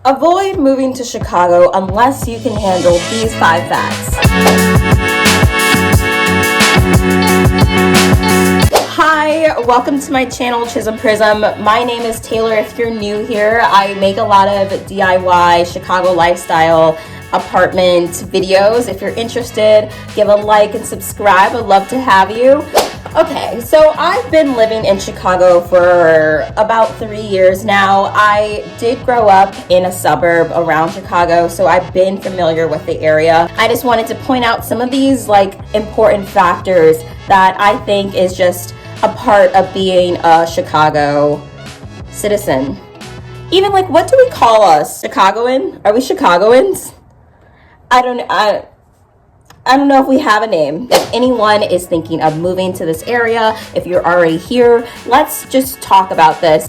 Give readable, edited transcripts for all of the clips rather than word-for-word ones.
Avoid moving to Chicago unless you can handle these 5 facts. Hi, welcome to my channel, Chisholm Prism. My name is Taylor. If you're new here, I make a lot of DIY Chicago lifestyle apartment videos. If you're interested, give a like and subscribe. I'd love to have you. Okay, so I've been living in Chicago for about 3 years now. I did grow up in a suburb around Chicago, so I've been familiar with the area. I just wanted to point out some of these important factors that I think is just a part of being a Chicago citizen. Even what do we call us? Chicagoan? Are we Chicagoans? I don't know if we have a name. If anyone is thinking of moving to this area, if you're already here, let's just talk about this.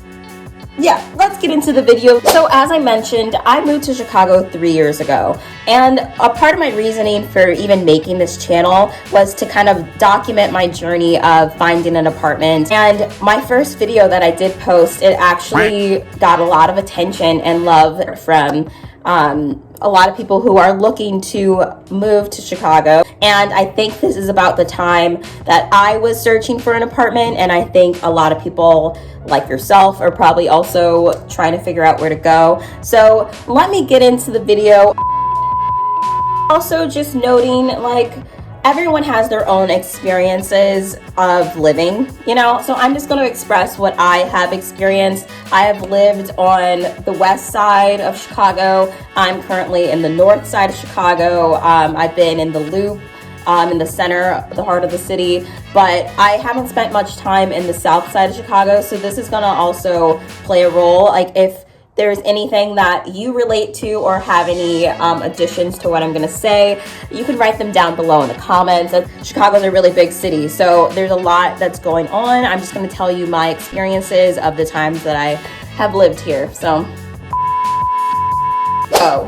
Yeah, let's get into the video. So as I mentioned, I moved to Chicago 3 years ago. And a part of my reasoning for even making this channel was to kind of document my journey of finding an apartment. And my first video that I did post, it actually got a lot of attention and love from a lot of people who are looking to move to Chicago. And I think this is about the time that I was searching for an apartment, and I think a lot of people like yourself are probably also trying to figure out where to go. So let me get into the video. Also just noting, everyone has their own experiences of living, so I'm just going to express what I have experienced. I have lived on the west side of Chicago. I'm currently in the north side of Chicago. I've been in the Loop, in the center, the heart of the city, but I haven't spent much time in the south side of Chicago, so this is going to also play a role. If there's anything that you relate to or have any additions to what I'm going to say, you can write them down below in the comments. Chicago's a really big city, so there's a lot that's going on. I'm just going to tell you my experiences of the times that I have lived here. So,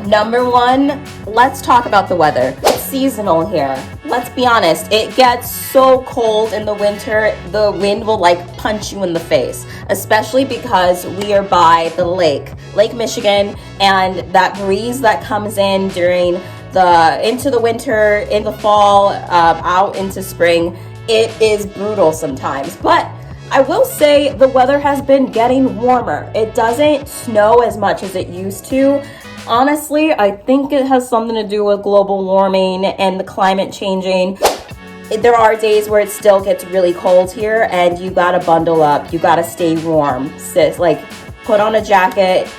number one, let's talk about the weather. It's seasonal here. Let's be honest, it gets so cold in the winter, the wind will punch you in the face, especially because we are by the Lake Michigan, and that breeze that comes in into the winter, in the fall, out into spring, it is brutal sometimes. But I will say the weather has been getting warmer. It doesn't snow as much as it used to. Honestly, I think it has something to do with global warming and the climate changing. There are days where it still gets really cold here, and you gotta bundle up. You gotta stay warm, sis. Put on a jacket,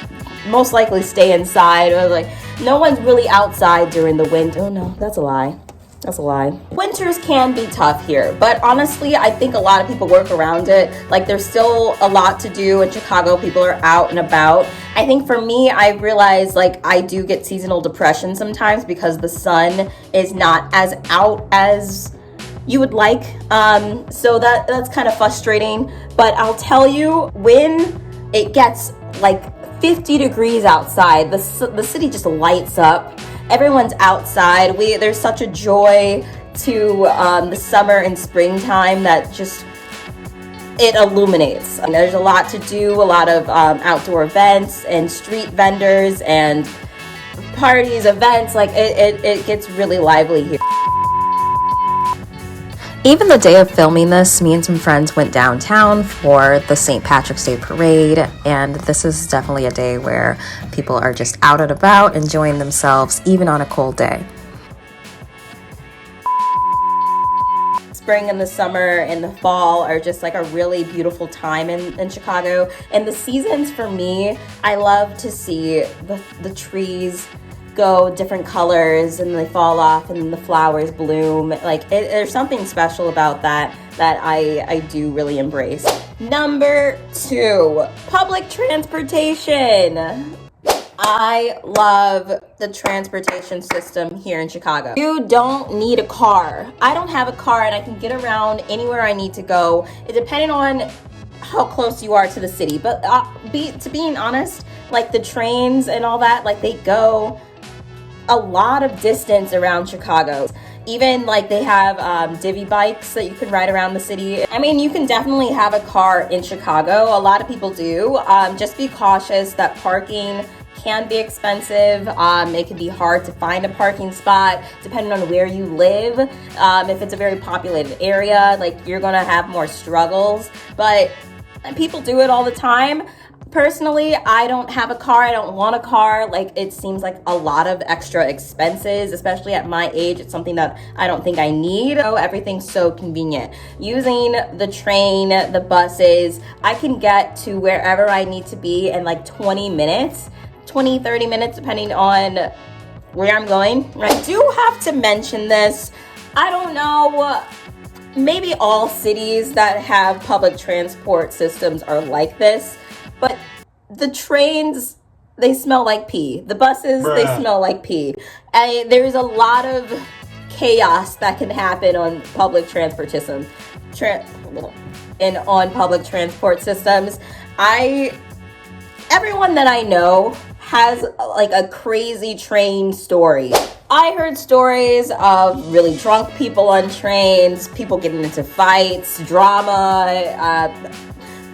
most likely stay inside. Or no one's really outside during the winter. Oh no, that's a lie. That's a lie. Winters can be tough here, but honestly, I think a lot of people work around it. There's still a lot to do in Chicago. People are out and about. I think for me, I realize I do get seasonal depression sometimes because the sun is not as out as you would like. So that's kind of frustrating. But I'll tell you, when it gets 50 degrees outside, the city just lights up. Everyone's outside. There's such a joy to the summer and springtime that just, it illuminates. There's a lot to do, a lot of outdoor events and street vendors and parties, events. It gets really lively here. Even the day of filming this, me and some friends went downtown for the St. Patrick's Day parade, and this is definitely a day where people are just out and about, enjoying themselves, even on a cold day. Spring and the summer and the fall are just a really beautiful time in Chicago. And the seasons for me, I love to see the trees go different colors and they fall off and the flowers bloom. There's something special about that I do really embrace. Number 2, public transportation. I love the transportation system here in Chicago. You don't need a car. I don't have a car, and I can get around anywhere I need to go, depending on how close you are to the city. But being honest, the trains and all that, they go a lot of distance around Chicago. Even they have divvy bikes that you can ride around the city. I mean, you can definitely have a car in Chicago. A lot of people do. Just be cautious that parking can be expensive. It can be hard to find a parking spot depending on where you live. If it's a very populated area, like, you're gonna have more struggles, but people do it all the time. Personally, I don't have a car. I don't want a car. Like, it seems like a lot of extra expenses, especially at my age. It's something that I don't think I need. Oh, everything's so convenient. Using the train, the buses, I can get to wherever I need to be in like 20 minutes, 20, 30 minutes, depending on where I'm going. I do have to mention this. I don't know, maybe all cities that have public transport systems are like this, but the trains, they smell like pee. The buses, they smell like pee. And there's a lot of chaos that can happen on public transport systems. On public transport systems. Everyone that I know has like a crazy train story. I heard stories of really drunk people on trains, people getting into fights, drama,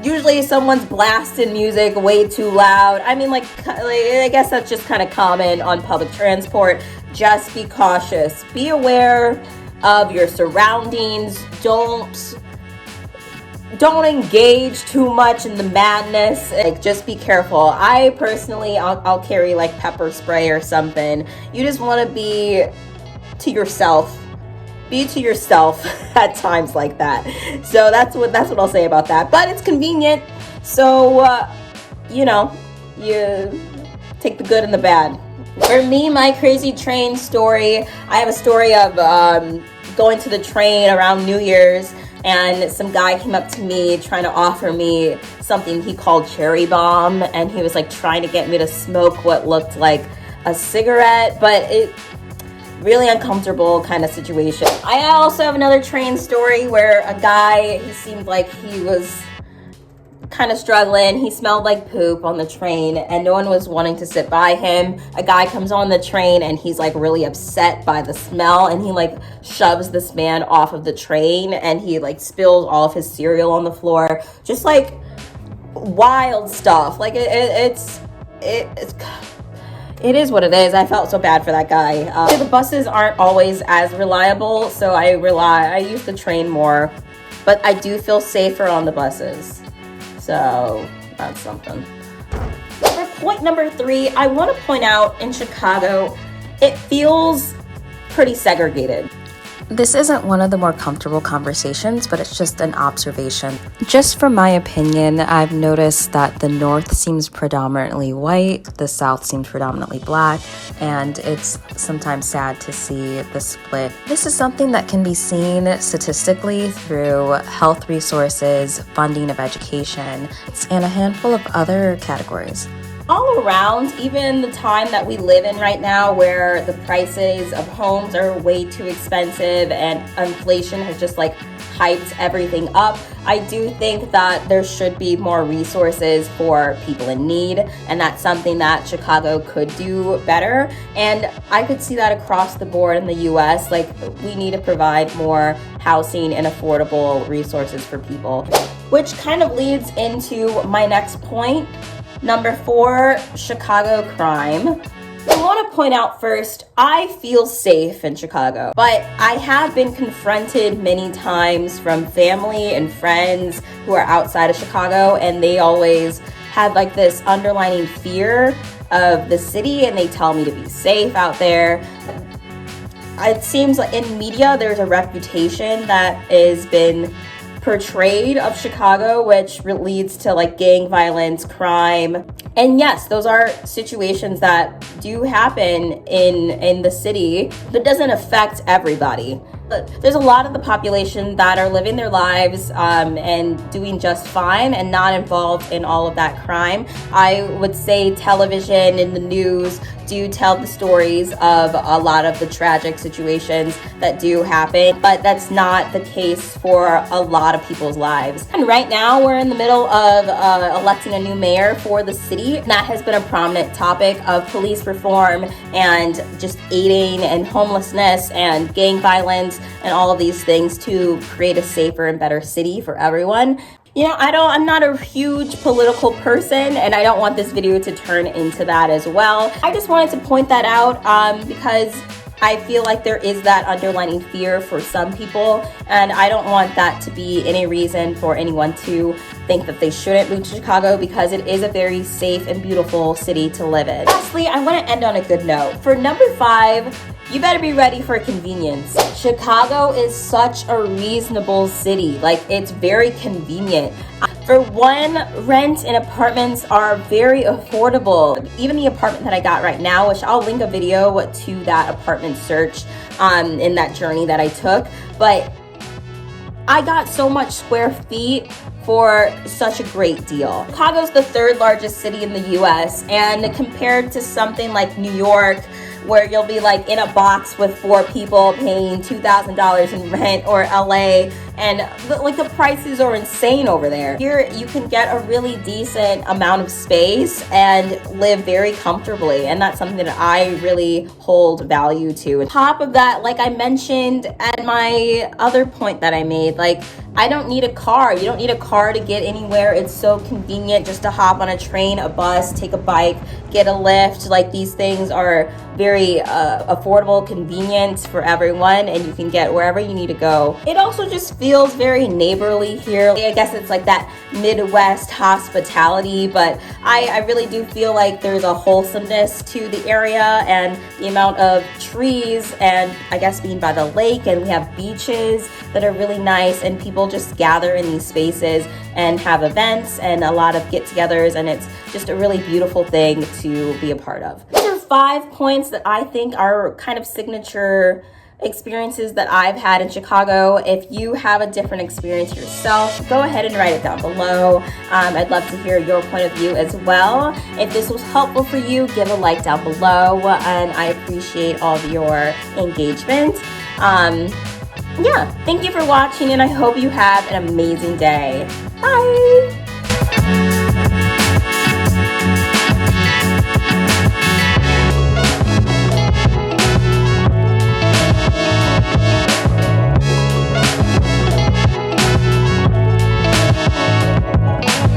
usually someone's blasting music way too loud. I mean, like I guess that's just kind of common on public transport. Just be cautious. Be aware of your surroundings. Don't engage too much in the madness. Like, just be careful. I personally, I'll carry like pepper spray or something. You just want to be to yourself. Be to yourself at times like that. So that's what I'll say about that. But it's convenient. So, you take the good and the bad. For me, my crazy train story, I have a story of going to the train around New Year's, and some guy came up to me trying to offer me something he called cherry bomb, and he was like trying to get me to smoke what looked like a cigarette, but it really uncomfortable kind of situation. I also have another train story where a guy, he seemed like he was kind of struggling. He smelled like poop on the train and no one was wanting to sit by him. A guy comes on the train and he's like really upset by the smell, and he like shoves this man off of the train, and he like spills all of his cereal on the floor. Just like wild stuff. Like it is what it is. I felt so bad for that guy. The buses aren't always as reliable, so I use the train more, but I do feel safer on the buses. So that's something. For point number 3, I want to point out in Chicago, it feels pretty segregated. This isn't one of the more comfortable conversations, but it's just an observation. Just from my opinion, I've noticed that the North seems predominantly white, the South seems predominantly black, and it's sometimes sad to see the split. This is something that can be seen statistically through health resources, funding of education, and a handful of other categories. All around, even the time that we live in right now, where the prices of homes are way too expensive and inflation has just like hyped everything up, I do think that there should be more resources for people in need, and that's something that Chicago could do better. And I could see that across the board in the US. Like, we need to provide more housing and affordable resources for people, which kind of leads into my next point. Number 4, Chicago crime. I want to point out first, I feel safe in Chicago, but I have been confronted many times from family and friends who are outside of Chicago, and they always have like this underlining fear of the city, and they tell me to be safe out there. It seems like in media, there's a reputation that has been portrayed of Chicago, which leads to like gang violence, crime. And yes, those are situations that do happen in the city, but doesn't affect everybody. There's a lot of the population that are living their lives and doing just fine and not involved in all of that crime. I would say television and the news do tell the stories of a lot of the tragic situations that do happen, but that's not the case for a lot of people's lives. And right now we're in the middle of electing a new mayor for the city. That has been a prominent topic of police reform and just aiding and homelessness and gang violence and all of these things to create a safer and better city for everyone. I'm not a huge political person, and I don't want this video to turn into that as well. I just wanted to point that out because I feel like there is that underlying fear for some people, and I don't want that to be any reason for anyone to think that they shouldn't move to Chicago, because it is a very safe and beautiful city to live in. Lastly, I want to end on a good note. For number 5, you better be ready for convenience. Chicago is such a reasonable city. Like, it's very convenient. For one, rent and apartments are very affordable. Even the apartment that I got right now, which I'll link a video to that apartment search in that journey that I took, but I got so much square feet for such a great deal. Chicago's the 3rd largest city in the US, and compared to something like New York, where you'll be like in a box with 4 people paying $2,000 in rent, or LA, and like the prices are insane over there. Here you can get a really decent amount of space and live very comfortably, and that's something that I really hold value to. On top of that, like I mentioned at my other point that I made, like, I don't need a car. You don't need a car to get anywhere. It's so convenient just to hop on a train, a bus, take a bike, get a lift. Like, these things are very affordable, convenient for everyone, and you can get wherever you need to go. It also just feels very neighborly here. I guess it's like that Midwest hospitality, but I really do feel like there's a wholesomeness to the area, and the amount of trees, and I guess being by the lake, and we have beaches that are really nice, and people just gather in these spaces and have events and a lot of get-togethers, and it's just a really beautiful thing to be a part of. These are 5 points that I think are kind of signature experiences that I've had in Chicago. If you have a different experience yourself, go ahead and write it down below. I'd love to hear your point of view as well. If this was helpful for you, give a like down below, and I appreciate all of your engagement. Yeah, thank you for watching, and I hope you have an amazing day. Bye!